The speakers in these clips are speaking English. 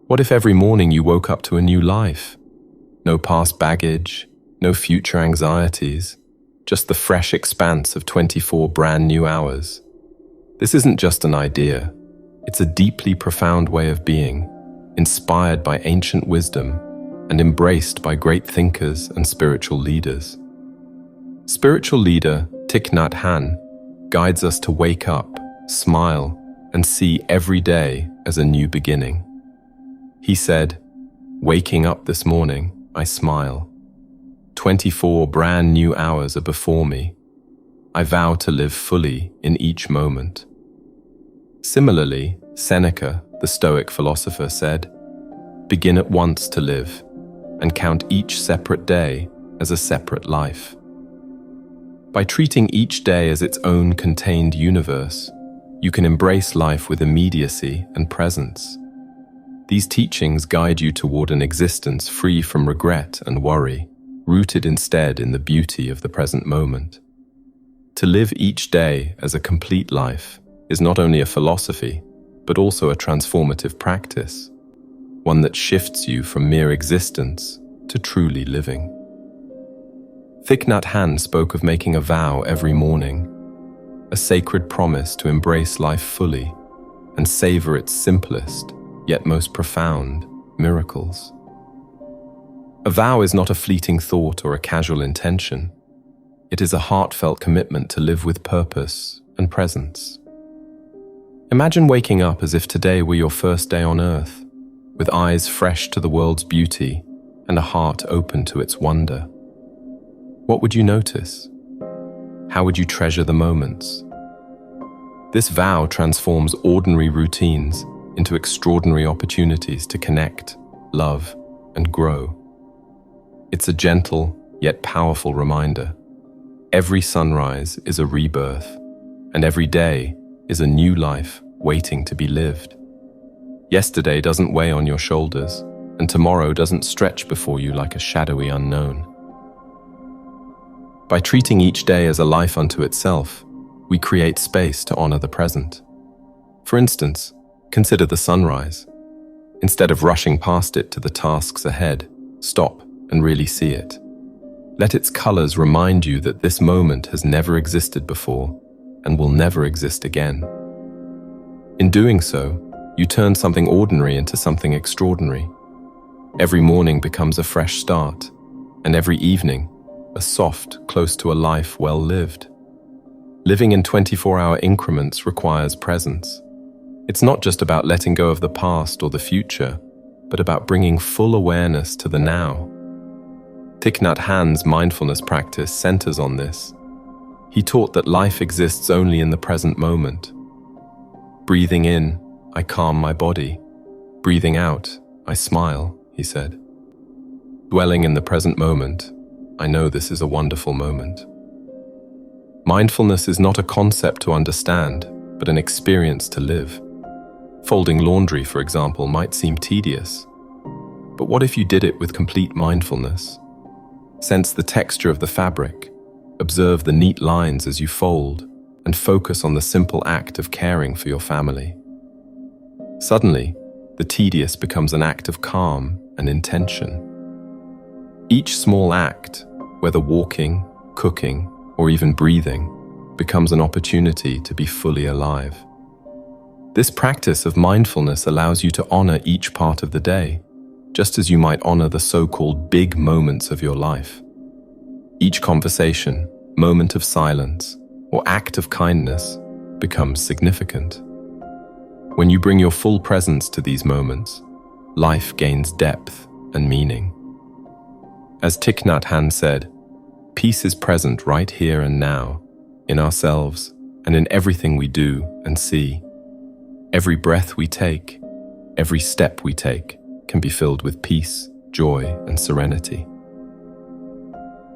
What if every morning you woke up to a new life? No past baggage, no future anxieties, just the fresh expanse of 24 brand new hours. This isn't just an idea. It's a deeply profound way of being, inspired by ancient wisdom and embraced by great thinkers and spiritual leaders. Spiritual leader Thich Nhat Hanh guides us to wake up, smile, and see every day as a new beginning. He said, "Waking up this morning, I smile. 24 brand new hours are before me. I vow to live fully in each moment." Similarly, Seneca, the Stoic philosopher, said, "Begin at once to live, and count each separate day as a separate life." By treating each day as its own contained universe, you can embrace life with immediacy and presence. These teachings guide you toward an existence free from regret and worry, rooted instead in the beauty of the present moment. To live each day as a complete life is not only a philosophy, but also a transformative practice, one that shifts you from mere existence to truly living. Thich Nhat Hanh spoke of making a vow every morning, a sacred promise to embrace life fully and savor its simplest, yet most profound, miracles. A vow is not a fleeting thought or a casual intention. It is a heartfelt commitment to live with purpose and presence. Imagine waking up as if today were your first day on earth, with eyes fresh to the world's beauty and a heart open to its wonder. What would you notice? How would you treasure the moments? This vow transforms ordinary routines into extraordinary opportunities to connect, love, and grow. It's a gentle yet powerful reminder. Every sunrise is a rebirth, and every day is a new life waiting to be lived. Yesterday doesn't weigh on your shoulders, and tomorrow doesn't stretch before you like a shadowy unknown. By treating each day as a life unto itself, we create space to honor the present. For instance, consider the sunrise. Instead of rushing past it to the tasks ahead, stop and really see it. Let its colors remind you that this moment has never existed before and will never exist again. In doing so, you turn something ordinary into something extraordinary. Every morning becomes a fresh start, and every evening, a soft, close to a life well lived. Living in 24-hour increments requires presence. It's not just about letting go of the past or the future, but about bringing full awareness to the now. Thich Nhat Hanh's mindfulness practice centers on this. He taught that life exists only in the present moment. Breathing in, I calm my body. Breathing out, I smile, he said. Dwelling in the present moment, I know this is a wonderful moment. Mindfulness is not a concept to understand, but an experience to live. Folding laundry, for example, might seem tedious. But what if you did it with complete mindfulness? Sense the texture of the fabric, observe the neat lines as you fold, and focus on the simple act of caring for your family. Suddenly, the tedious becomes an act of calm and intention. Each small act, whether walking, cooking, or even breathing, becomes an opportunity to be fully alive. This practice of mindfulness allows you to honor each part of the day, just as you might honor the so-called big moments of your life. Each conversation, moment of silence, or act of kindness becomes significant. When you bring your full presence to these moments, life gains depth and meaning. As Thich Nhat Hanh said, peace is present right here and now, in ourselves and in everything we do and see. Every breath we take, every step we take, can be filled with peace, joy, and serenity.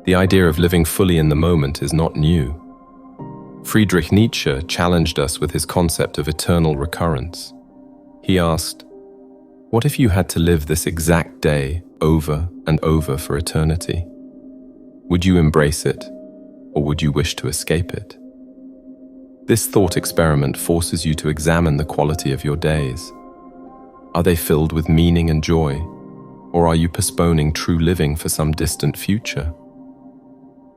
The idea of living fully in the moment is not new. Friedrich Nietzsche challenged us with his concept of eternal recurrence. He asked, "What if you had to live this exact day over and over for eternity? Would you embrace it, or would you wish to escape it?" This thought experiment forces you to examine the quality of your days. Are they filled with meaning and joy, or are you postponing true living for some distant future?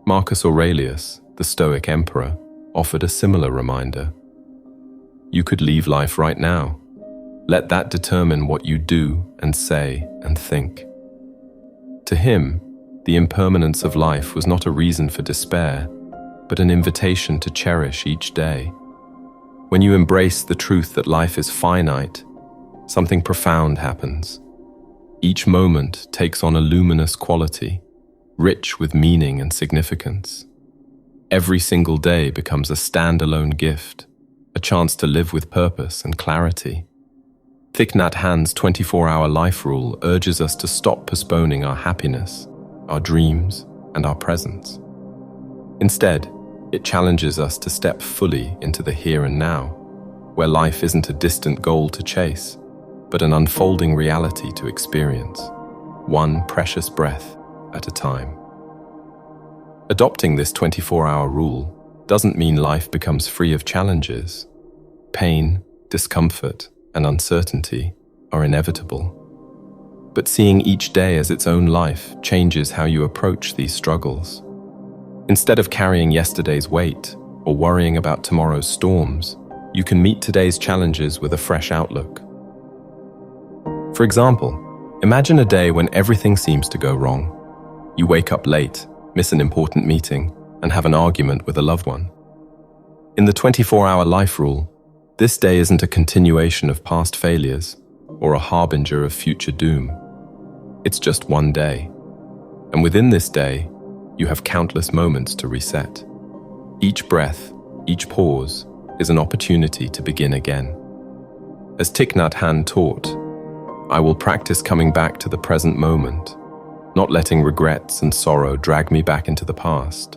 Marcus Aurelius, the Stoic emperor, offered a similar reminder. You could leave life right now. Let that determine what you do and say and think. To him, the impermanence of life was not a reason for despair, but an invitation to cherish each day. When you embrace the truth that life is finite, something profound happens. Each moment takes on a luminous quality, rich with meaning and significance. Every single day becomes a standalone gift, a chance to live with purpose and clarity. Thich Nhat Hanh's 24-hour life rule urges us to stop postponing our happiness, our dreams, and our presence. Instead, it challenges us to step fully into the here and now, where life isn't a distant goal to chase, but an unfolding reality to experience, one precious breath at a time. Adopting this 24-hour rule doesn't mean life becomes free of challenges. Pain, discomfort, and uncertainty are inevitable. But seeing each day as its own life changes how you approach these struggles. Instead of carrying yesterday's weight or worrying about tomorrow's storms, you can meet today's challenges with a fresh outlook. For example, imagine a day when everything seems to go wrong. You wake up late, miss an important meeting, and have an argument with a loved one. In the 24-hour life rule, this day isn't a continuation of past failures or a harbinger of future doom. It's just one day. And within this day, you have countless moments to reset. Each breath, each pause, is an opportunity to begin again. As Thich Nhat Hanh taught, I will practice coming back to the present moment, not letting regrets and sorrow drag me back into the past,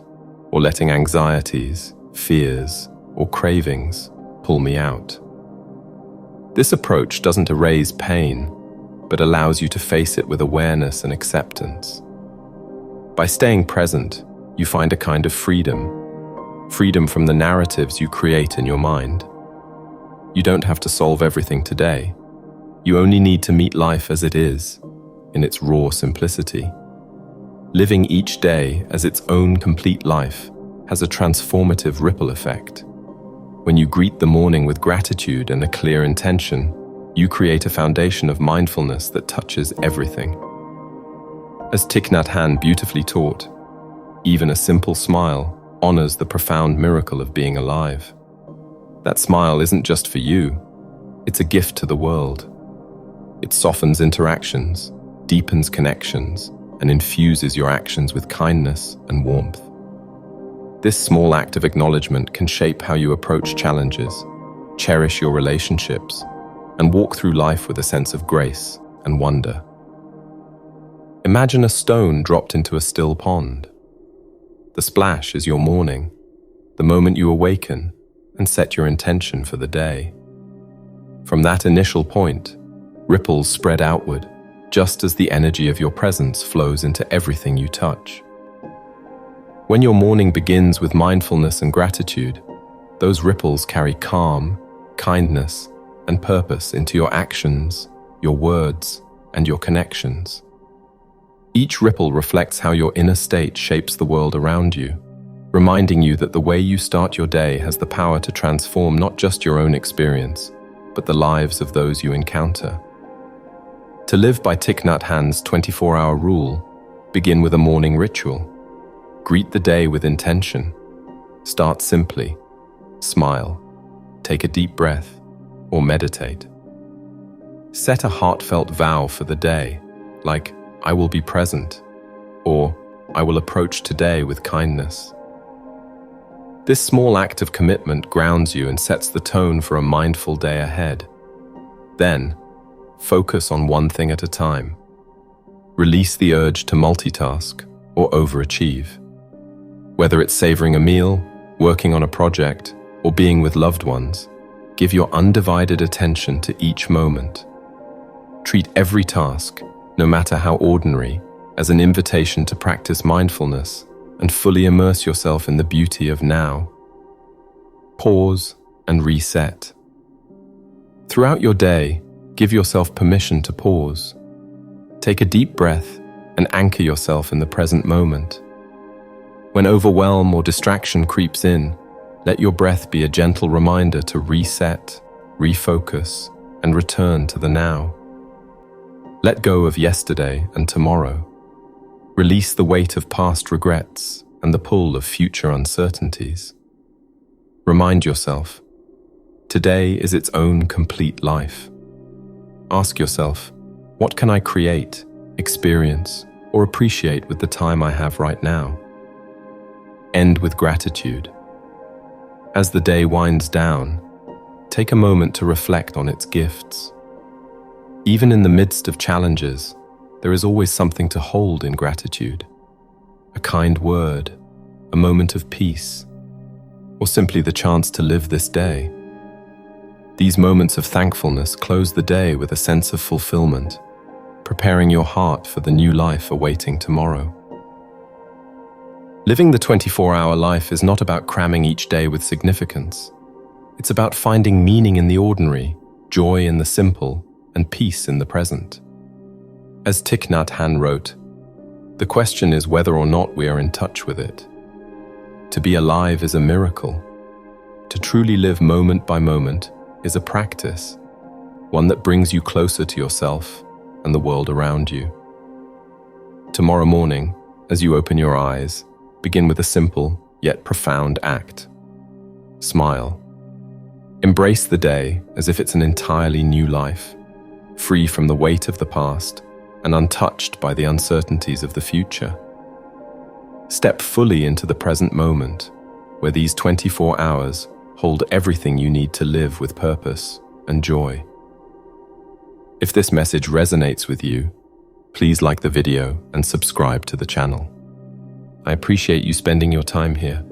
or letting anxieties, fears, or cravings pull me out. This approach doesn't erase pain, but allows you to face it with awareness and acceptance. By staying present, you find a kind of freedom from the narratives you create in your mind. You don't have to solve everything today. You only need to meet life as it is, in its raw simplicity. Living each day as its own complete life has a transformative ripple effect. When you greet the morning with gratitude and a clear intention, you create a foundation of mindfulness that touches everything. As Thich Nhat Hanh beautifully taught, even a simple smile honors the profound miracle of being alive. That smile isn't just for you, it's a gift to the world. It softens interactions, deepens connections, and infuses your actions with kindness and warmth. This small act of acknowledgement can shape how you approach challenges, cherish your relationships, and walk through life with a sense of grace and wonder. Imagine a stone dropped into a still pond. The splash is your morning, the moment you awaken and set your intention for the day. From that initial point, ripples spread outward, just as the energy of your presence flows into everything you touch. When your morning begins with mindfulness and gratitude, those ripples carry calm, kindness, and purpose into your actions, your words, and your connections. Each ripple reflects how your inner state shapes the world around you, reminding you that the way you start your day has the power to transform not just your own experience, but the lives of those you encounter. To live by Thich Nhat Hanh's 24-hour rule, begin with a morning ritual. Greet the day with intention. Start simply. Smile. Take a deep breath, or meditate. Set a heartfelt vow for the day, like, I will be present, or I will approach today with kindness. This small act of commitment grounds you and sets the tone for a mindful day ahead. Then, focus on one thing at a time. Release the urge to multitask or overachieve. Whether it's savoring a meal, working on a project, or being with loved ones, give your undivided attention to each moment. Treat every task, no matter how ordinary, as an invitation to practice mindfulness and fully immerse yourself in the beauty of now. Pause and reset. Throughout your day, Give yourself permission to pause. Take a deep breath and anchor yourself in the present moment. When overwhelm or distraction creeps in, let your breath be a gentle reminder to reset, refocus, and return to the now. Let go of yesterday and tomorrow. Release the weight of past regrets and the pull of future uncertainties. Remind yourself, today is its own complete life. Ask yourself, what can I create, experience, or appreciate with the time I have right now? End with gratitude. As the day winds down, take a moment to reflect on its gifts. Even in the midst of challenges, there is always something to hold in gratitude. A kind word, a moment of peace, or simply the chance to live this day. These moments of thankfulness close the day with a sense of fulfillment, preparing your heart for the new life awaiting tomorrow. Living the 24-hour life is not about cramming each day with significance. It's about finding meaning in the ordinary, joy in the simple, and peace in the present. As Thich Nhat Hanh wrote, the question is whether or not we are in touch with it. To be alive is a miracle. To truly live moment by moment is a practice, one that brings you closer to yourself and the world around you. Tomorrow morning, as you open your eyes, begin with a simple yet profound act. Smile. Embrace the day as if it's an entirely new life, free from the weight of the past and untouched by the uncertainties of the future. Step fully into the present moment, where these 24 hours hold everything you need to live with purpose and joy. If this message resonates with you, please like the video and subscribe to the channel. I appreciate you spending your time here.